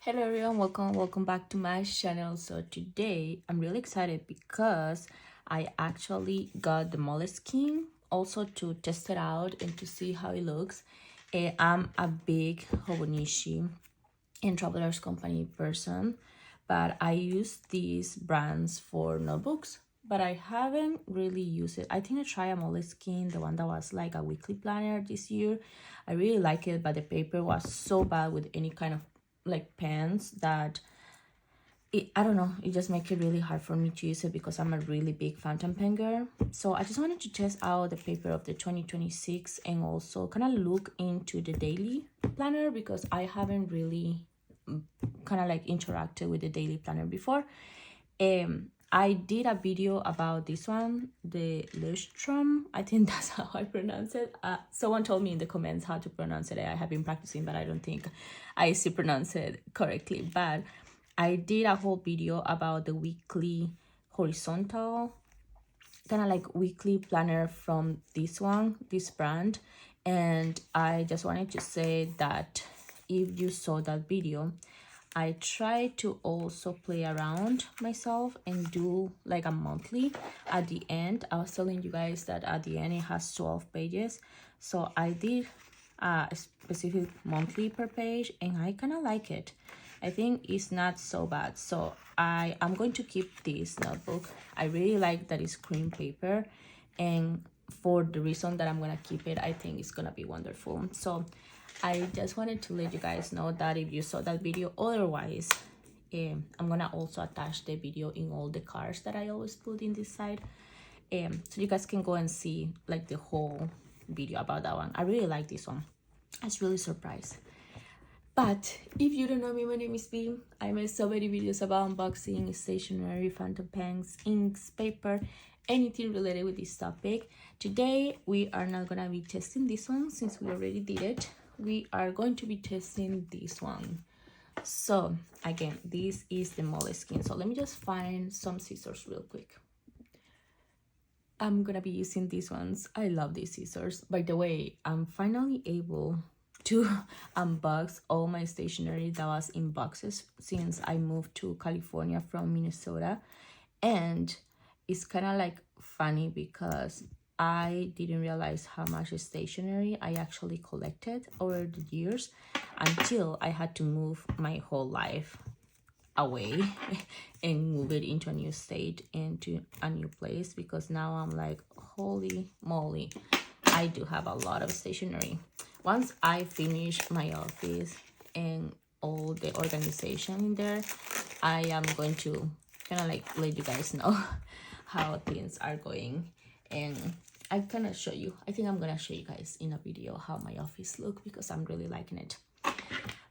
Hello everyone, welcome back to my channel. So today I'm really excited because I actually got the Moleskine also to test it out and to see how it looks. I'm a big Hobonichi and Travelers Company person, but I use these brands for notebooks, but I haven't really used it. I think I tried a Moleskine, the one that was like a weekly planner this year. I really like it, but the paper was so bad with any kind of like pens that I don't know, it just makes it really hard for me to use it because I'm a really big fountain pen girl. So I just wanted to test out the paper of the 2026 and also kind of look into the daily planner because I haven't really kind of like interacted with the daily planner before. I did a video about this one, the Lustrum. I think that's how I pronounce it. Someone told me in the comments how to pronounce it. I have been practicing, but I don't think I still pronounce it correctly. But I did a whole video about the weekly horizontal, kind of like weekly planner from this brand. And I just wanted to say that if you saw that video, I try to also play around myself and do like a monthly at the end. I was telling you guys that at the end it has 12 pages. So I did a specific monthly per page and I kind of like it. I think it's not so bad. So I'm going to keep this notebook. I really like that it's cream paper, and for the reason that I'm gonna keep it, I think it's gonna be wonderful. So I just wanted to let you guys know that if you saw that video. Otherwise, I'm gonna also attach the video in all the cards that I always put in this side, so you guys can go and see like the whole video about that one. I really like this one. I was really surprised. But if you don't know me, my name is B. I make so many videos about unboxing, stationery, fountain pens, inks, paper, anything related with this topic. Today, we are not gonna be testing this one since we already did it. We are going to be testing this one. So again, this is the Moleskine. So let me just find some scissors real quick. I'm gonna be using these ones. I love these scissors. By the way, I'm finally able to unbox all my stationery that was in boxes since I moved to California from Minnesota. And it's kind of like funny because I didn't realize how much stationery I actually collected over the years until I had to move my whole life away and move it into a new state, into a new place, because now I'm like, holy moly, I do have a lot of stationery. Once I finish my office and all the organization in there, I am going to kind of like let you guys know how things are going, and I kind of show you. I think I'm gonna show you guys in a video how my office look because I'm really liking it.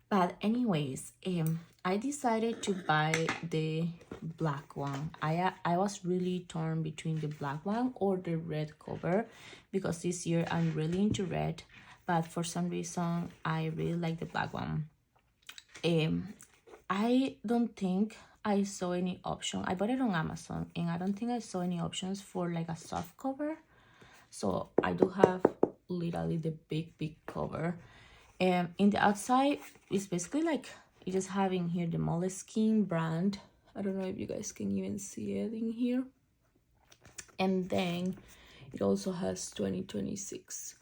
But anyways, I decided to buy the black one. I was really torn between the black one or the red cover because this year I'm really into red, but for some reason I really like the black one. I don't think I saw any option. I bought it on Amazon and I don't think I saw any options for like a soft cover. So I do have literally the big cover. And in the outside, it's basically like you just have in here the Moleskine brand. I don't know if you guys can even see it in here. And then it also has 2026.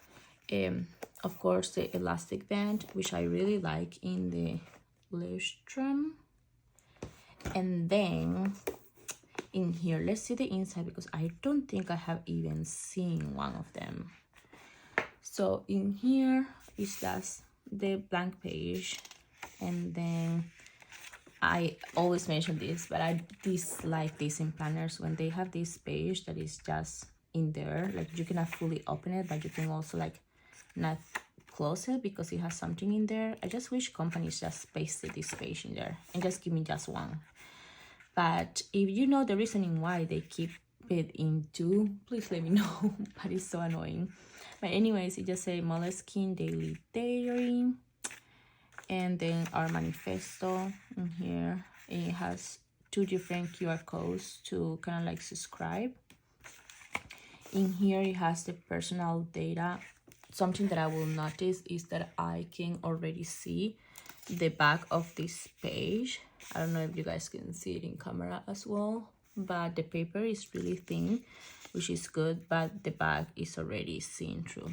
Of course, the elastic band, which I really like in the Lustrum. And then in here, let's see the inside because I don't think I have even seen one of them. So in here is just the blank page, and then I always mention this, but I dislike these in planners when they have this page that is just in there, like you cannot fully open it, but you can also like not close it because it has something in there. I just wish companies just pasted this page in there and just give me just one. But if you know the reasoning why they keep it in two, please let me know. But it's so annoying. But anyways, it just say Moleskine Daily Diary, and then our manifesto in here. It has two different QR codes to kind of like subscribe. In here, it has the personal data. Something that I will notice is that I can already see the back of this page. I don't know if you guys can see it in camera as well, but the paper is really thin, which is good, but the back is already seen through.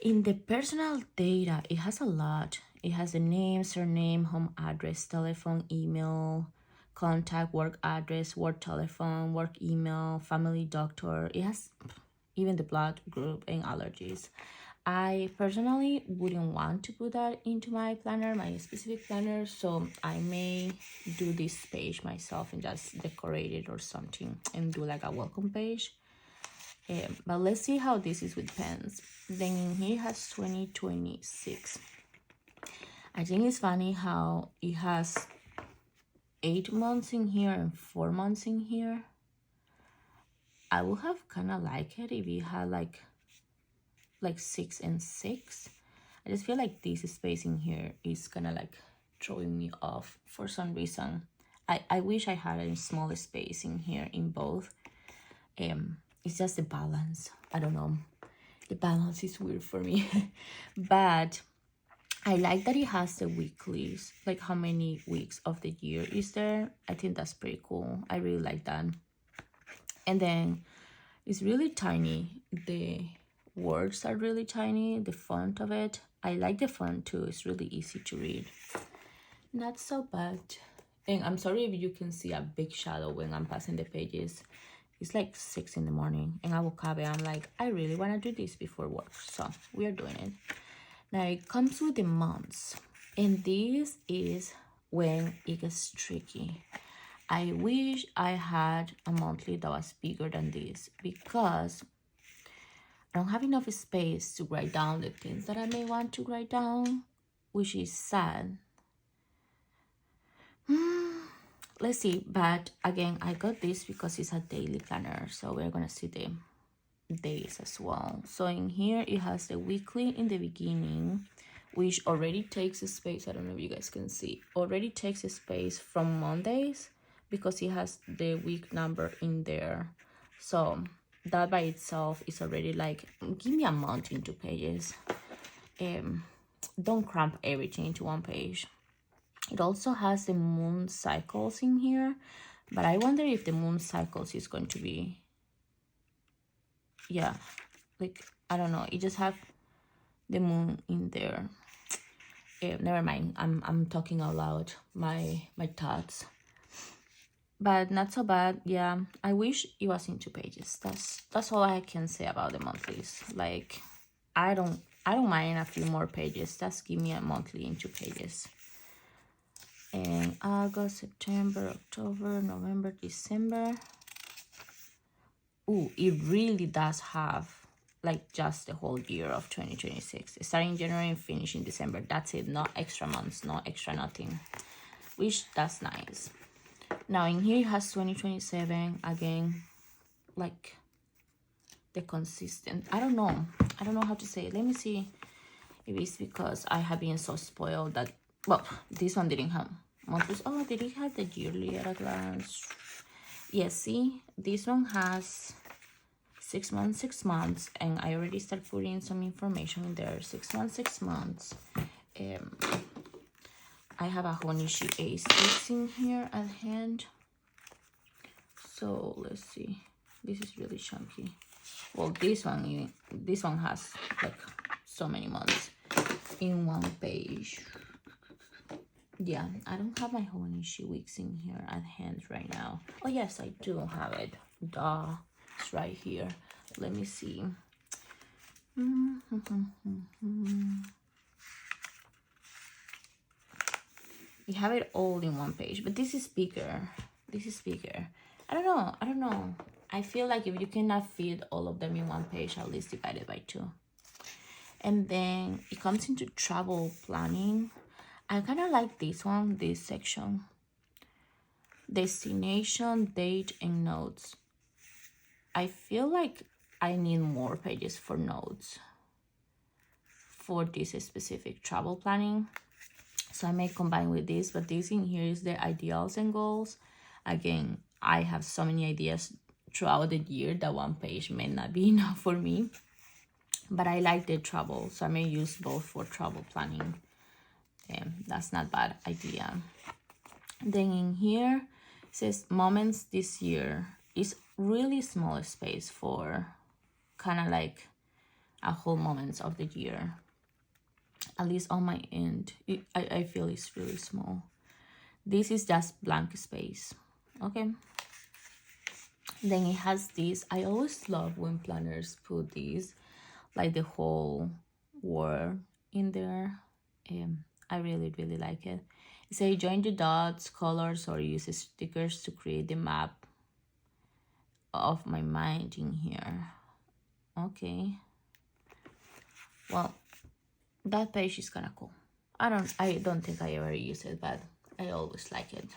In the personal data, it has a lot. It has the name, surname, home address, telephone, email, contact, work address, work telephone, work email, family doctor. It has even the blood group and allergies. I personally wouldn't want to put that into my planner, my specific planner, so I may do this page myself and just decorate it or something and do like a welcome page. But let's see how this is with pens. Then he has 2026. I think it's funny how it has 8 months in here and 4 months in here. I would have kind of liked it if it had like 6 and 6. I just feel like this space in here is kind of like throwing me off for some reason. I wish I had a smaller space in here in both. It's just the balance. I don't know. The balance is weird for me. But I like that it has the weeklies, like how many weeks of the year is there. I think that's pretty cool. I really like that. And then it's really tiny. The words are really tiny. The font of it, I like the font too. It's really easy to read. Not so bad. And I'm sorry if you can see a big shadow when I'm passing the pages. It's like 6 in the morning and I woke up and I'm like, I really want to do this before work. So we are doing it. Now it comes with the months. And this is when it gets tricky. I wish I had a monthly that was bigger than this because I don't have enough space to write down the things that I may want to write down, which is sad. Let's see, but again, I got this because it's a daily planner, so we're gonna see the days as well. So in here, it has the weekly in the beginning, which already takes a space. I don't know if you guys can see. Already takes a space from Mondays because it has the week number in there. So that by itself is already like, give me a month in 2 pages. Don't cramp everything into 1 page. It also has the moon cycles in here, but I wonder if the moon cycles is going to be, yeah, like, I don't know. It just have the moon in there. Never mind. I'm talking out loud. My thoughts. But not so bad. Yeah, I wish it was in 2 pages. That's all I can say about the monthlies. Like, I don't mind a few more pages. Just give me a monthly in 2 pages. And August, September, October, November, December. Ooh, it really does have like just the whole year of 2026. Starting January and finishing December. That's it. No extra months, no extra nothing. Which that's nice. Now in here it has 2027 again, like the consistent. I don't know how to say it. Let me see if it's because I have been so spoiled that, well, this one didn't have monthlies. Oh, did it have the yearly at a glance? Yes, see, this one has 6 months, 6 months, and I already start putting some information in there. 6 months, 6 months. I have a Honishi A6 in here at hand. So let's see. This is really chunky. Well, this one has like so many months in 1 page. Yeah, I don't have my Honishi weeks in here at hand right now. Oh yes, I do have it. Duh, it's right here. Let me see. We have it all in 1 page, but this is bigger. This is bigger. I don't know. I feel like if you cannot fit all of them in 1 page, at least divide it by 2. And then it comes into travel planning. I kind of like this one, this section. Destination, date, and notes. I feel like I need more pages for notes for this specific travel planning. So I may combine with this, but this in here is the ideals and goals. Again, I have so many ideas throughout the year that 1 page may not be enough for me. But I like the travel, so I may use both for travel planning. That's not bad idea. Then in here it says moments this year. It's really small space for kind of like a whole moments of the year. At least on my end, I feel it's really small. This is just blank space. Okay. Then it has this. I always love when planners put this, like the whole word in there. I really, really like it. It says join the dots, colors, or use stickers to create the map of my mind in here. Okay. Well, that page is kind of cool. I don't think I ever use it, but I always like it.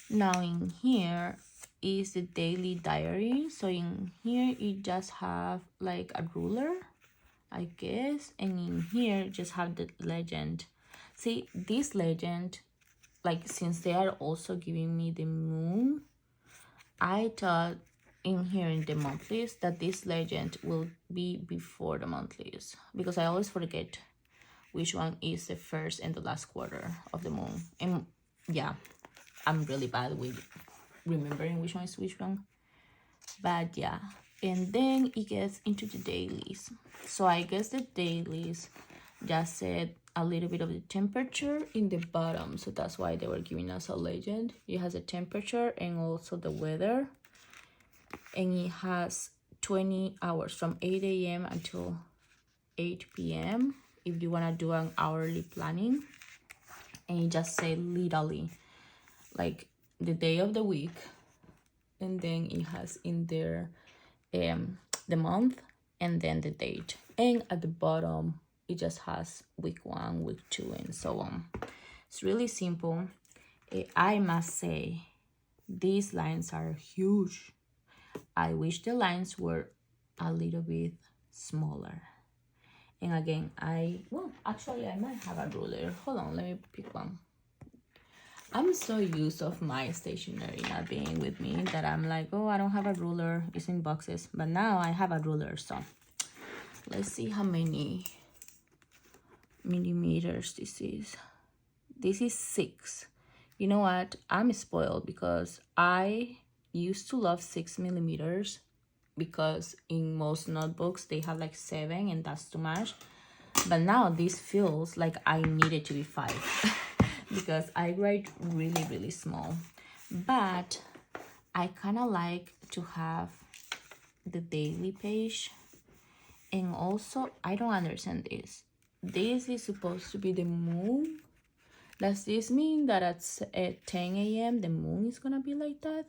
Now in here is the daily diary. So in here it just have like a ruler, I guess, and in here just have the legend. See, this legend, like since they are also giving me the moon, I thought in here in the monthlies that this legend will be before the monthlies, because I always forget which one is the first and the last quarter of the moon. And yeah, I'm really bad with remembering which one is which one. But yeah, and then it gets into the dailies. So I guess the dailies just said a little bit of the temperature in the bottom, so that's why they were giving us a legend. It has a temperature and also the weather, and it has 20 hours from 8 a.m. until 8 p.m. if you want to do an hourly planning. And it just say literally like the day of the week, and then it has in there the month and then the date, and at the bottom it just has week 1, week 2, and so on. It's really simple. I must say these lines are huge. I wish the lines were a little bit smaller. And again, actually I might have a ruler. Hold on, let me pick one. I'm so used of my stationery not being with me that I'm like, oh, I don't have a ruler, it's in boxes. But now I have a ruler, so let's see how many millimeters this is. This is 6. You know what? I'm spoiled because I used to love 6 millimeters, because in most notebooks they have like 7 and that's too much. But now this feels like I need it to be 5 because I write really, really small. But I kind of like to have the daily page. And also, I don't understand this. This is supposed to be the moon. Does this mean that at 10 a.m. the moon is gonna be like that?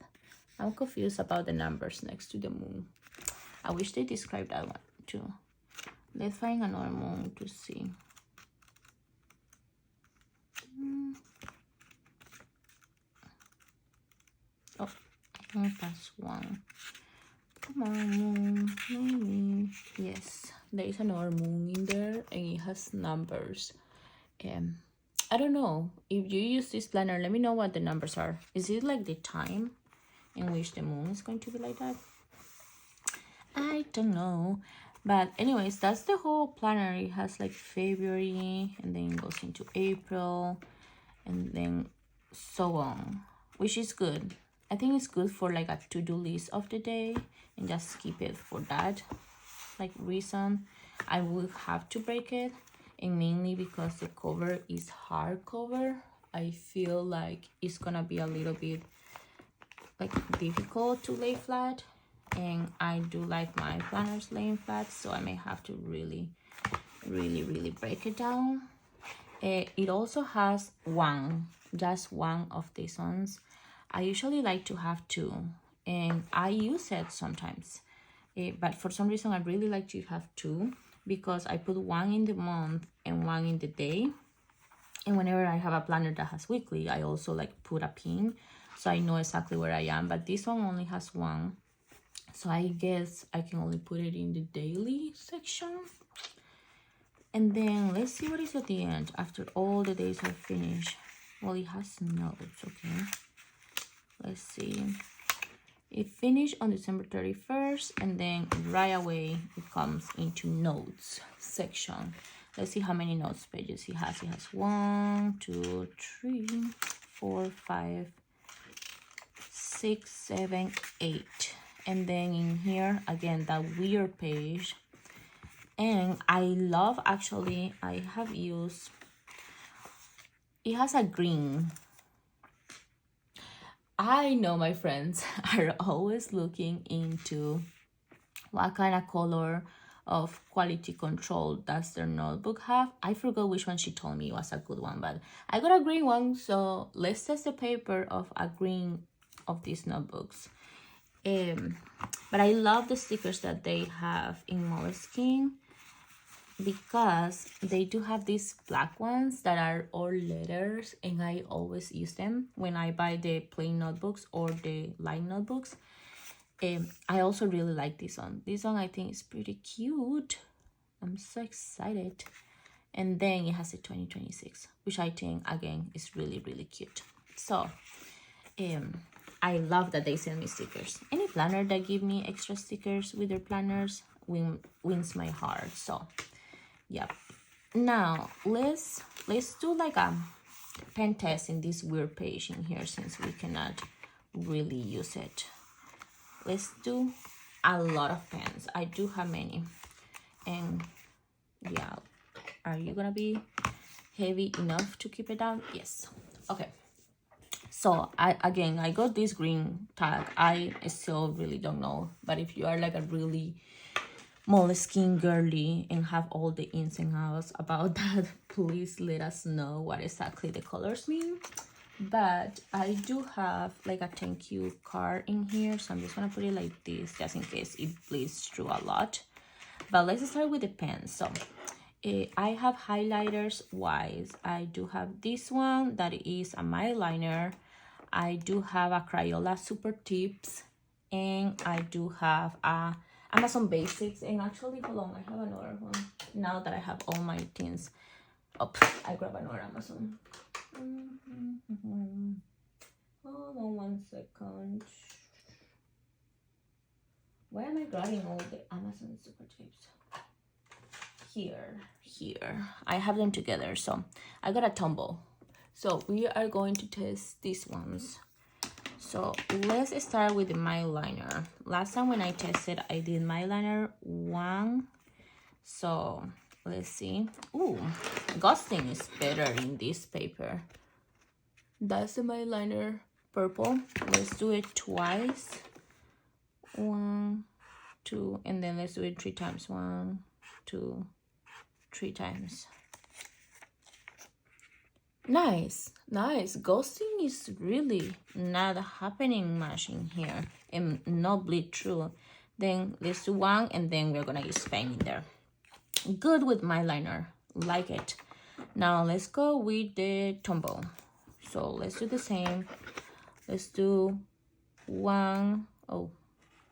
I'm confused about the numbers next to the moon. I wish they described that one too. Let's find another moon to see. Oh, that's one. Come on, moon, maybe. Yes, there is another moon in there and it has numbers. I don't know. If you use this planner, let me know what the numbers are. Is it like the time in which the moon is going to be like that? I don't know. But anyways, that's the whole planner. It has like February and then goes into April and then so on, which is good. I think it's good for like a to-do list of the day and just keep it for that like reason. I will have to break it, and mainly because the cover is hardcover. I feel like it's gonna be a little bit like difficult to lay flat, and I do like my planners laying flat, so I may have to really break it down. It also has just one of these ones. I usually like to have 2, and I use it sometimes, but for some reason I really like to have 2 because I put one in the month and one in the day. And whenever I have a planner that has weekly, I also like put a pin so I know exactly where I am. But this one only has 1, so I guess I can only put it in the daily section. And then let's see what is at the end after all the days are finished. Well, it has notes. Okay, let's see. It finished on December 31st, and then right away it comes into notes section. Let's see how many notes pages he has. He has 1, 2, 3, 4, 5, 6, 7, 8. And then in here, again, that weird page. And I love, actually, I have used, it has a green. I know my friends are always looking into what kind of color of quality control does their notebook have. I forgot which one she told me was a good one, but I got a green one, so let's test the paper of a green of these notebooks. But I love the stickers that they have in Moleskine, because they do have these black ones that are all letters, and I always use them when I buy the plain notebooks or the line notebooks. I also really like this one. This one I think is pretty cute. I'm so excited. And then it has a 2026, which I think again is really, really cute. So I love that they send me stickers. Any planner that give me extra stickers with their planners wins my heart. So yeah. Now let's do like a pen test in this weird page in here, since we cannot really use it. Let's do a lot of pens. I do have many. And yeah, are you gonna be heavy enough to keep it down? Yes. Okay. So I got this green tag. I still really don't know, but if you are like a really Moleskine girly and have all the ins and outs about that, please let us know what exactly the colors mean. But I do have like a thank you card in here, so I'm just gonna put it like this just in case it bleeds through a lot. But let's start with the pens. So I have highlighters wise. I do have this one that is a myliner. I do have a Crayola Super Tips, and I do have a Amazon Basics. And actually, hold on, I have another one now that I have all my things. Oops, I grab another Amazon. Hold on 1 second. Why am I grabbing all the Amazon Super Tips? Here. I have them together. So I got a tumble. So we are going to test these ones. So let's start with the myliner. Last time when I tested, I did myliner 1. So let's see. Ooh, ghosting is better in this paper. That's the myliner purple. Let's do it twice. 1, 2, and then let's do it 3 times. 1, 2, 3 times. Nice. Ghosting is really not happening much in here and not bleed through. Then let's do 1, and then we're gonna use pen in there. Good with my liner, like it. Now let's go with the Tombow. So let's do the same. Let's do 1,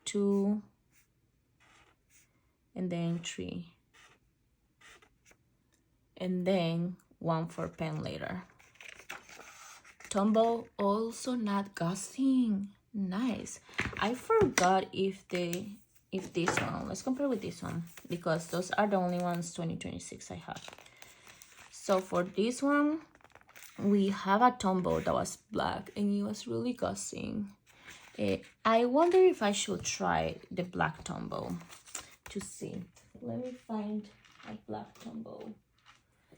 2, and then 3, and then 1 for pen later. Tombow also not ghosting. Nice. I forgot if this one, let's compare with this one, because those are the only ones 2026 I have. So for this one, we have a Tombow that was black and it was really ghosting. I wonder if I should try the black Tombow to see. Let me find a black Tombow.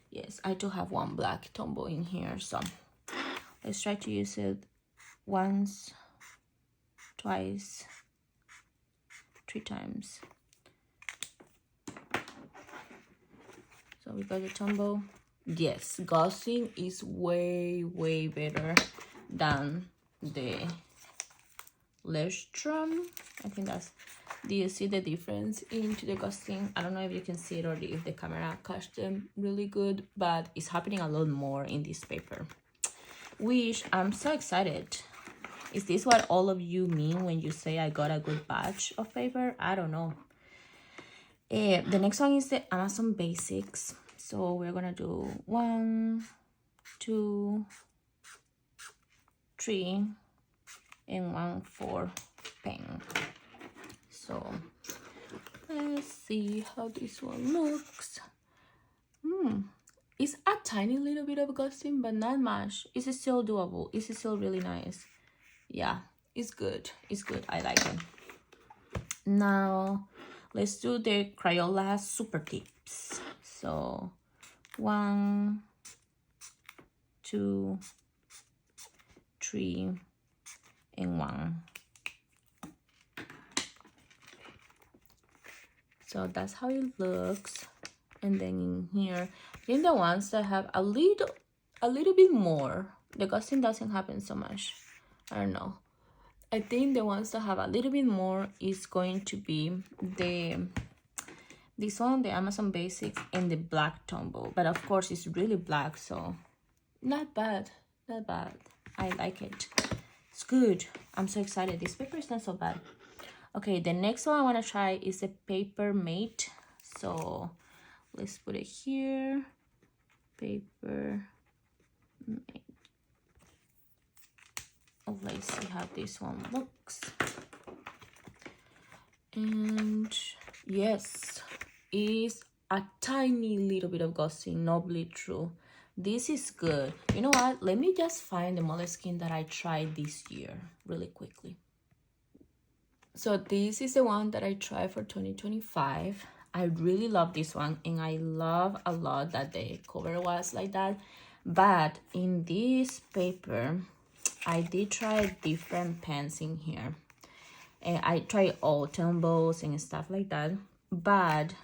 Yes, I do have one black Tombow in here, so let's try to use it once, twice, 3 times. So we got the Tombow. Yes, ghosting is way better than the Lestrom. I think that's, do you see the difference into the ghosting? I don't know if you can see it or if the camera catch them really good, but it's happening a lot more in this paper, which I'm so excited. Is this what all of you mean when you say I got a good batch of paper? I don't know. The next one is the Amazon Basics. So we're gonna do 1, 2, 3, and 1 for pen. So let's see how this one looks. It's a tiny little bit of ghosting, but not much. It's still doable. It's still really nice. Yeah, it's good. It's good. I like it. Now, let's do the Crayola super tips. So, 1, 2, 3, and 1. So that's how it looks. And then in here, then the ones that have a little bit more. The ghosting doesn't happen so much. I don't know. I think the ones that have a little bit more is going to be this one, the Amazon Basics, and the black Tombow. But of course, it's really black, so not bad. Not bad. I like it. It's good. I'm so excited. This paper is not so bad. Okay, the next one I want to try is the Paper Mate. So let's put it here. Paper Mate. Oh, let's see how this one looks. And yes, it's a tiny little bit of ghosting, no bleed through. This is good. You know what? Let me just find the Moleskine that I tried this year really quickly. So this is the one that I tried for 2025. I really love this one, and I love a lot that the cover was like that. But in this paper, I did try different pens in here. And I tried all Tombows and stuff like that. But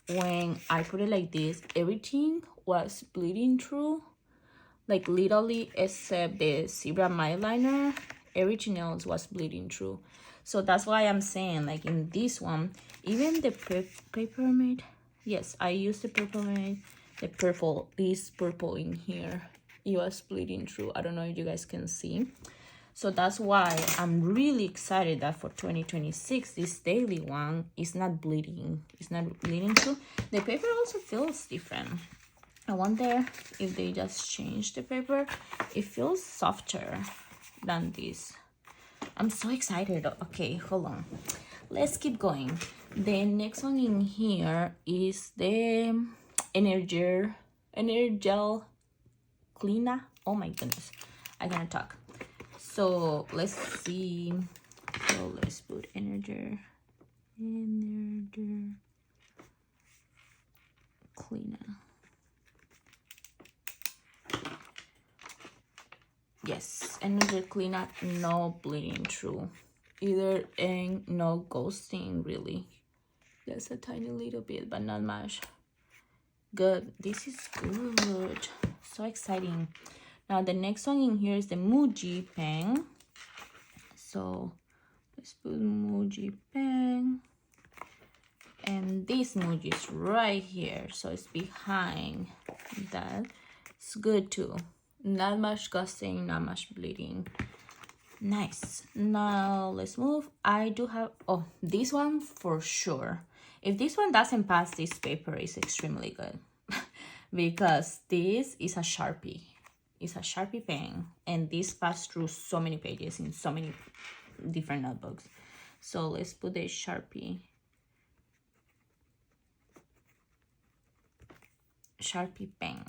when I put it like this, everything was bleeding through. Like literally except the Zebra My Liner, everything else was bleeding through. So that's why I'm saying, like in this one, even the Paper Mate, yes, I used the Paper Mate, the purple, this purple in here, it was bleeding through. I don't know if you guys can see. So that's why I'm really excited that for 2026, this daily one is not bleeding. It's not bleeding through. The paper also feels different. I wonder if they just changed the paper. It feels softer than this. I'm so excited. Okay, hold on. Let's keep going. The next one in here is the Energel Cleaner. Oh my goodness, I cannot talk. So let's see. So let's put Energel Cleaner. Yes, Energel Cleaner, no bleeding through either, and no ghosting really. Just a tiny little bit, but not much. Good. This is good. So exciting. Now the next one in here is the Muji pen. So let's put Muji pen. And this Muji is right here. So it's behind that. It's good too. Not much ghosting, not much bleeding. Nice. Now let's move. I do have, oh, this one for sure. If this one doesn't pass, this paper is extremely good. Because this is a Sharpie. It's a Sharpie pen, and this passed through so many pages in so many different notebooks. So let's put the Sharpie pen.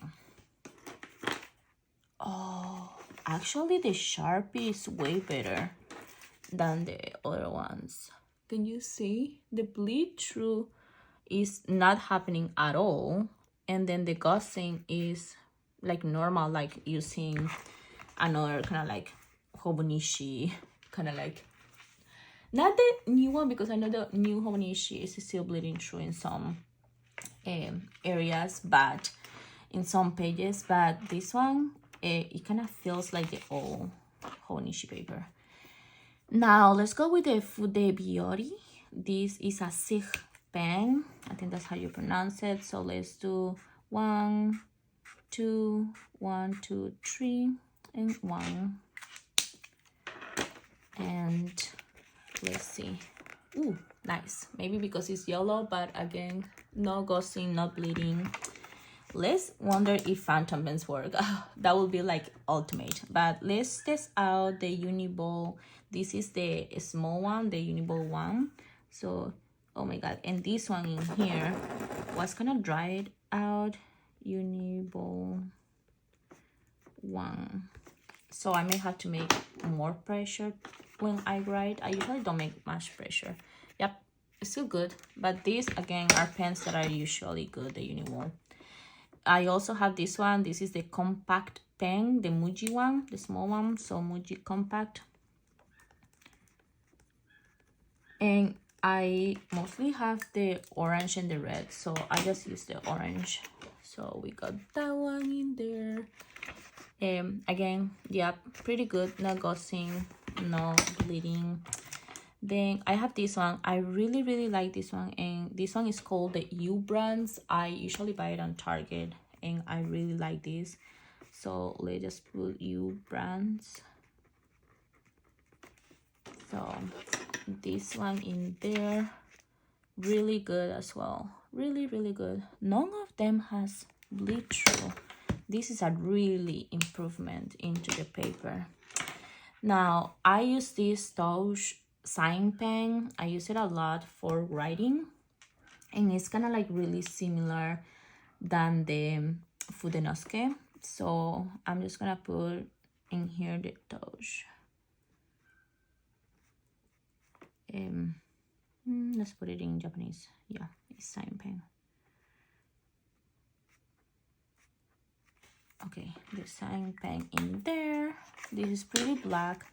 Oh, actually the Sharpie is way better than the other ones. Can you see? The bleed through is not happening at all, and then the ghosting is like normal, like using another kind of like Hobonichi, kind of like, not the new one, because I know the new Hobonichi is still bleeding through in some areas, but in some pages. But this one, it kind of feels like the old Hobonichi paper. Now let's go with the Fude Biori. This is a Sig pen. I think that's how you pronounce it. So let's do 1, 2, 1, 2, 3, and 1. And let's see. Ooh, nice. Maybe because it's yellow, but again, no ghosting, no bleeding. Let's wonder if phantom pens work. That would be like ultimate. But let's test out the Uniball. This is the small one, the Uniball one. So, oh my god. And this one in here was kind of dried out. Uniball 1. So I may have to make more pressure when I write. I usually don't make much pressure. Yep, it's still good. But these, again, are pens that are usually good, the Uniball. I also have this one. This is the compact pen, the Muji one, the small one. So Muji compact. And I mostly have the orange and the red, so I just use the orange. So we got that one in there. Again, yeah, pretty good, no gushing, no bleeding. Then I have this one. I really like this one, and this one is called the U brands. I usually buy it on Target, and I really like this. So let's just put U brands. So this one in there, really good as well, really good. None of them has bleed through. This is a really improvement into the paper. Now I use this Touch sign pen. I use it a lot for writing, and it's kind of like really similar than the Fudenosuke. So I'm just gonna put in here the Touch. Let's put it in Japanese. Yeah, it's sign pen. Okay, the sign pen in there. This is pretty black,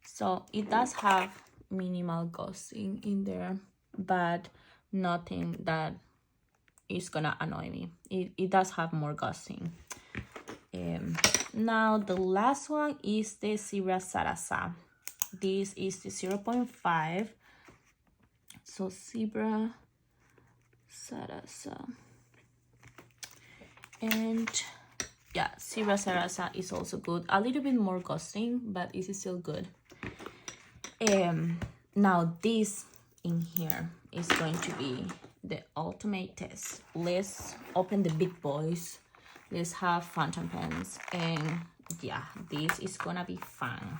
so it does have minimal ghosting in there, but nothing that is gonna annoy me. It does have more ghosting. Now the last one is the Zebra Sarasa. This is the 0.5. So Zebra Sarasa, and yeah, Zebra Sarasa is also good. A little bit more ghosting, but it's still good. Now this in here is going to be the ultimate test. Let's open the big boys. Let's have fountain pens, and yeah, this is gonna be fun.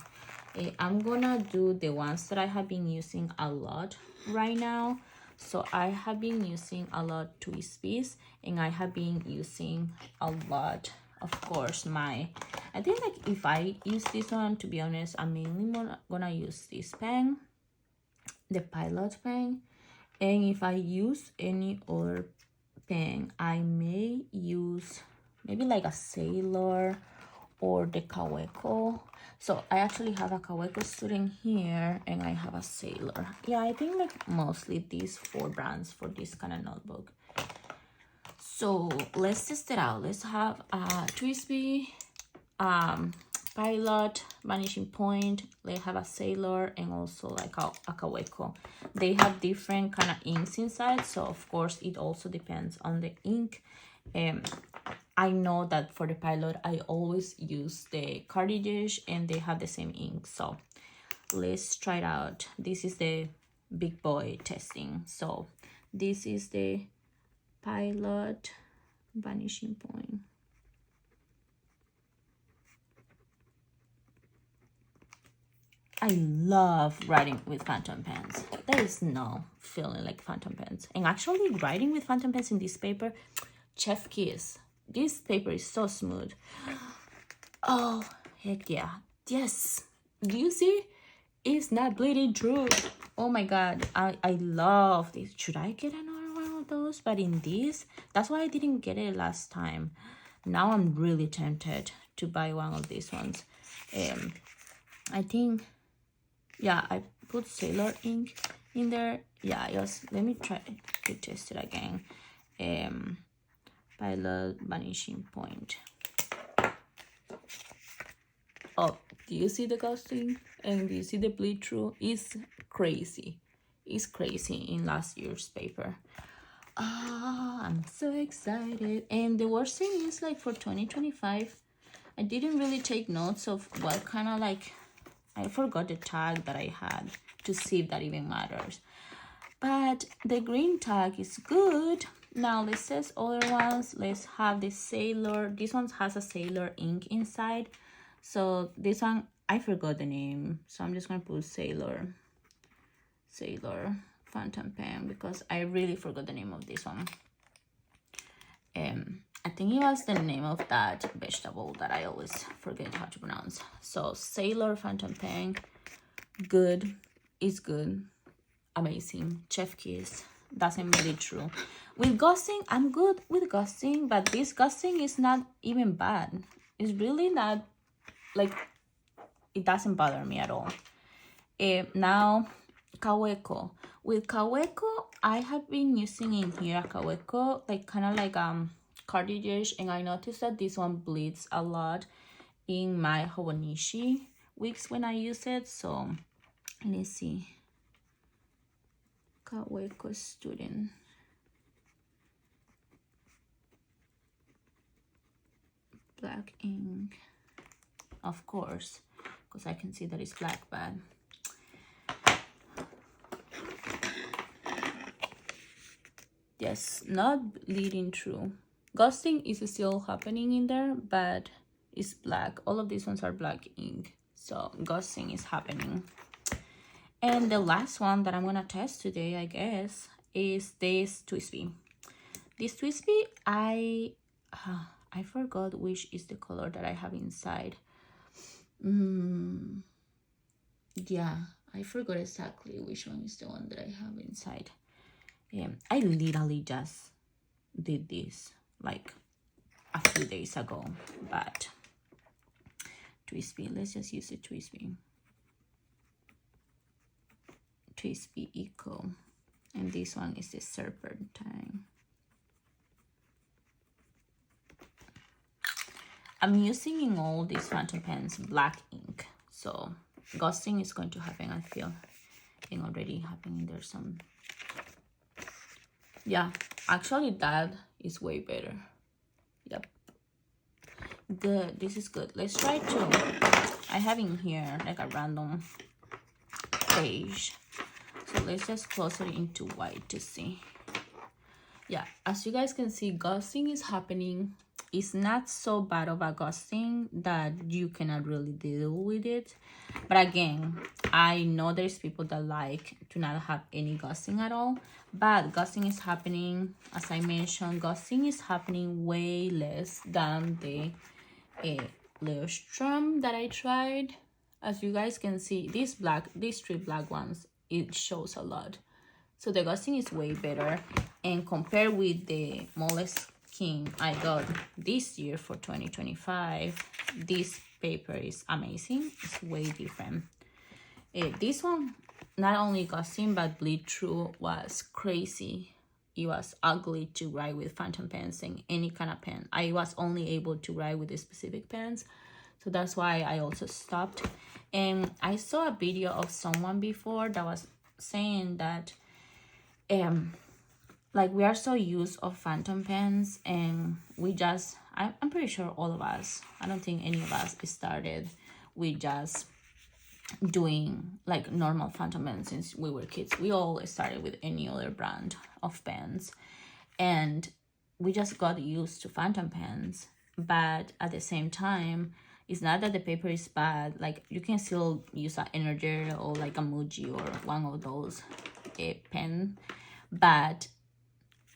I'm gonna do the ones that I have been using a lot right now. So I have been using a lot Whatttupv, and I have been using a lot, of course, I think like if I use this one, to be honest, I'm mainly gonna use this pen, the Pilot pen. And if I use any other pen, I may use maybe like a Sailor or the Kaweco. So I actually have a Kaweco student here, and I have a Sailor. Yeah, I think like mostly these 4 brands for this kind of notebook. So let's test it out. Let's have a Whatttupv, Pilot, Vanishing Point. They have a Sailor, and also like a Kaweco. They have different kind of inks inside, so of course it also depends on the ink. I know that for the Pilot, I always use the cartridge, and they have the same ink. So let's try it out. This is the big boy testing. So this is the Pilot Vanishing Point. I love writing with phantom pens. There is no feeling like phantom pens. And actually writing with phantom pens in this paper, chef kiss. This paper is so smooth. Oh, heck yeah. Yes. Do you see? It's not bleeding through. Oh my god. I love this. Should I get another one of those? But in this, that's why I didn't get it last time. Now I'm really tempted to buy one of these ones. I think, yeah, I put Sailor ink in there. Yeah, just let me try to test it again. Pilot Vanishing Point. Oh, do you see the ghosting? And do you see the bleed through? It's crazy. It's crazy in last year's paper. I'm so excited. And the worst thing is, like, for 2025, I didn't really take notes of what kind of, like, I forgot the tag that I had to see if that even matters. But the green tag is good. Now let's test other ones. Let's have the Sailor. This one has a Sailor ink inside. So this one, I forgot the name. So I'm just gonna put Sailor Phantom Pen, because I really forgot the name of this one. I think it was the name of that vegetable that I always forget how to pronounce. So Sailor Phantom Pen, good, is good, amazing. Chef kiss, doesn't really true. With ghosting, I'm good with ghosting, but this ghosting is not even bad. It's really not, like, it doesn't bother me at all. Now, Kaweko. With Kaweko, I have been using in here a Kaweko, like kind of like cartridge, and I noticed that this one bleeds a lot in my Hobonichi wigs when I use it. So let's see. Kaweko Student. Black ink, of course, because I can see that it's black, but yes, not bleeding through. Ghosting is still happening in there, but it's black. All of these ones are black ink, so ghosting is happening. And the last one that I'm gonna test today, I guess, is this Twisby. This Twisby, I forgot which is the color that I have inside. Yeah, I forgot exactly which one is the one that I have inside. I literally just did this like a few days ago, but Twisby, let's just use the Twisby Eco, and this one is the Serpentine. I'm using in all these Phantom Pens black ink, so ghosting is going to happen, I feel. And already happening. There's some, yeah, actually that is way better. Yep, good, this is good. Let's try to, I have in here like a random page, so let's just close it into white to see. Yeah, as you guys can see, ghosting is happening. It's not so bad of a ghosting that you cannot really deal with it, but again, I know there's people that like to not have any ghosting at all, but ghosting is happening. As I mentioned, ghosting is happening way less than the Leostrom that I tried. As you guys can see, these three black ones, it shows a lot, so the ghosting is way better. And compared with the Moleskine I got this year for 2025, this paper is amazing. It's way different. This one, not only ghosting but bleed through was crazy. It was ugly to write with Phantom Pens and any kind of pen. I was only able to write with the specific pens, so that's why I also stopped. And I saw a video of someone before that was saying that like we are so used of Phantom Pens, and we just, I'm pretty sure all of us, I don't think any of us started with just doing like normal Phantom Pens since we were kids. We all started with any other brand of pens, and we just got used to Phantom Pens. But at the same time, it's not that the paper is bad. Like you can still use an Energer or like a Muji or one of those pen, but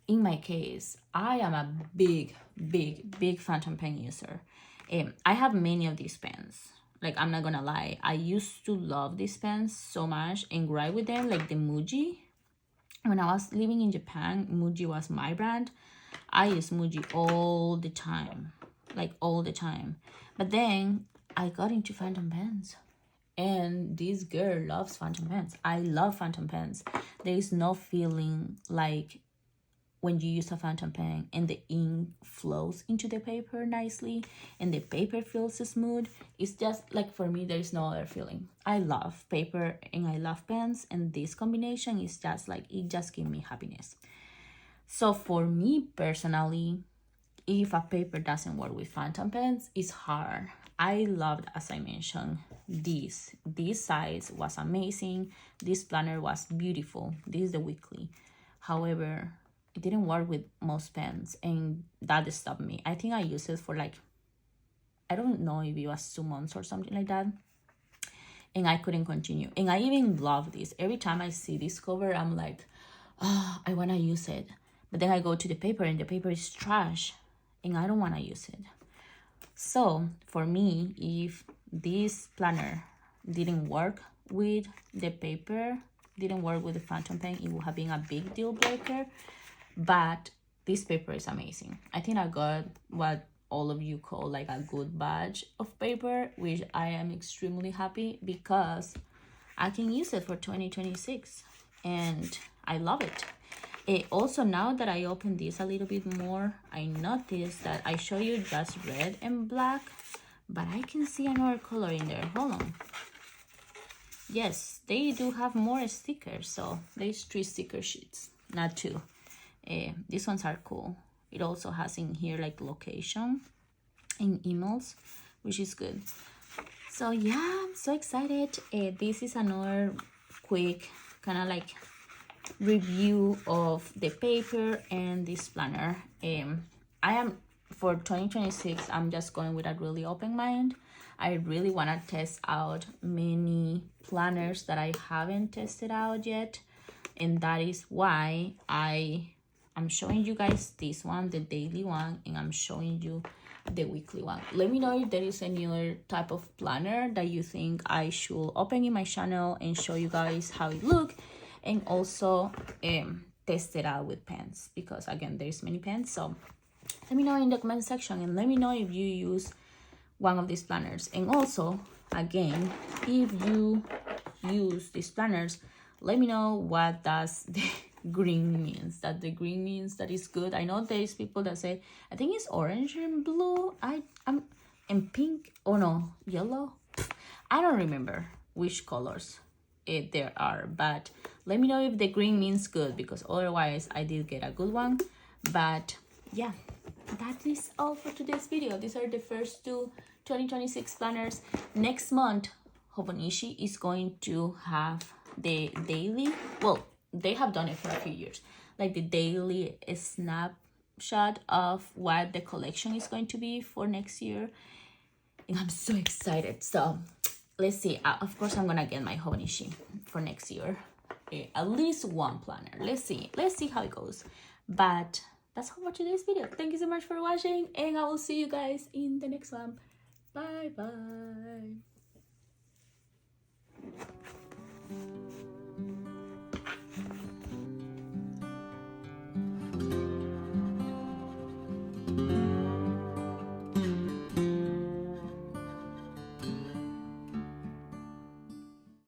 in my case, I am a big Phantom Pen user. I have many of these pens. Like, I'm not gonna lie, I used to love these pens so much and write with them, like the Muji. When I was living in Japan, Muji was my brand. I used Muji all the time, like all the time. But then I got into Phantom Pens, and this girl loves Phantom Pens. I love Phantom Pens. There is no feeling like when you use a Phantom Pen and the ink flows into the paper nicely and the paper feels smooth. It's just like, for me, there's no other feeling. I love paper and I love pens, and this combination is just like, it just gives me happiness. So for me personally, if a paper doesn't work with Phantom Pens, it's hard. I loved, as I mentioned, this size was amazing. This planner was beautiful. This is the weekly. However, it didn't work with most pens, and that stopped me. I think I used it for like, I don't know if it was 2 months or something like that, and I couldn't continue. And I even love this. Every time I see this cover, I'm like, oh, I want to use it. But then I go to the paper and the paper is trash. and I don't want to use it. So for me, if this planner didn't work with the paper, didn't work with the phantom pen, it would have been a big deal breaker. But this paper is amazing. I think I got what all of you call like a good batch of paper, which I am extremely happy because I can use it for 2026 and I love it. Also, now that I open this a little bit more, I noticed that I show you just red and black, but I can see another color in there. Hold on. Yes, they do have more stickers, so there's 3 sticker sheets, not 2. These ones are cool. It also has in here like location and emails, which is good. So yeah, I'm so excited. This is another quick kind of like review of the paper and this planner. I am, for 2026, I'm just going with a really open mind. I really want to test out many planners that I haven't tested out yet, and that is why I'm showing you guys this one, the daily one, and I'm showing you the weekly one. Let me know if there is any other type of planner that you think I should open in my channel and show you guys how it look, and also test it out with pens, because again, there's many pens. So let me know in the comment section, and let me know if you use one of these planners. And also, again, if you use these planners, let me know what does the green means. That the green means that is good. I know there's people that say, I think it's orange and blue. I'm and pink. Oh no, yellow. I don't remember which colors there are, but let me know if the green means good, because otherwise I did get a good one. But yeah, that is all for today's video. These are the first 2 2026 planners. Next month, Hobonichi is going to have the daily, well, they have done it for a few years, like the daily snapshot of what the collection is going to be for next year, and I'm so excited. So let's see. Of course, I'm gonna get my Hobonichi for next year, at least one planner. Let's see how it goes. But that's all for today's video. Thank you so much for watching, and I will see you guys in the next one. Bye bye.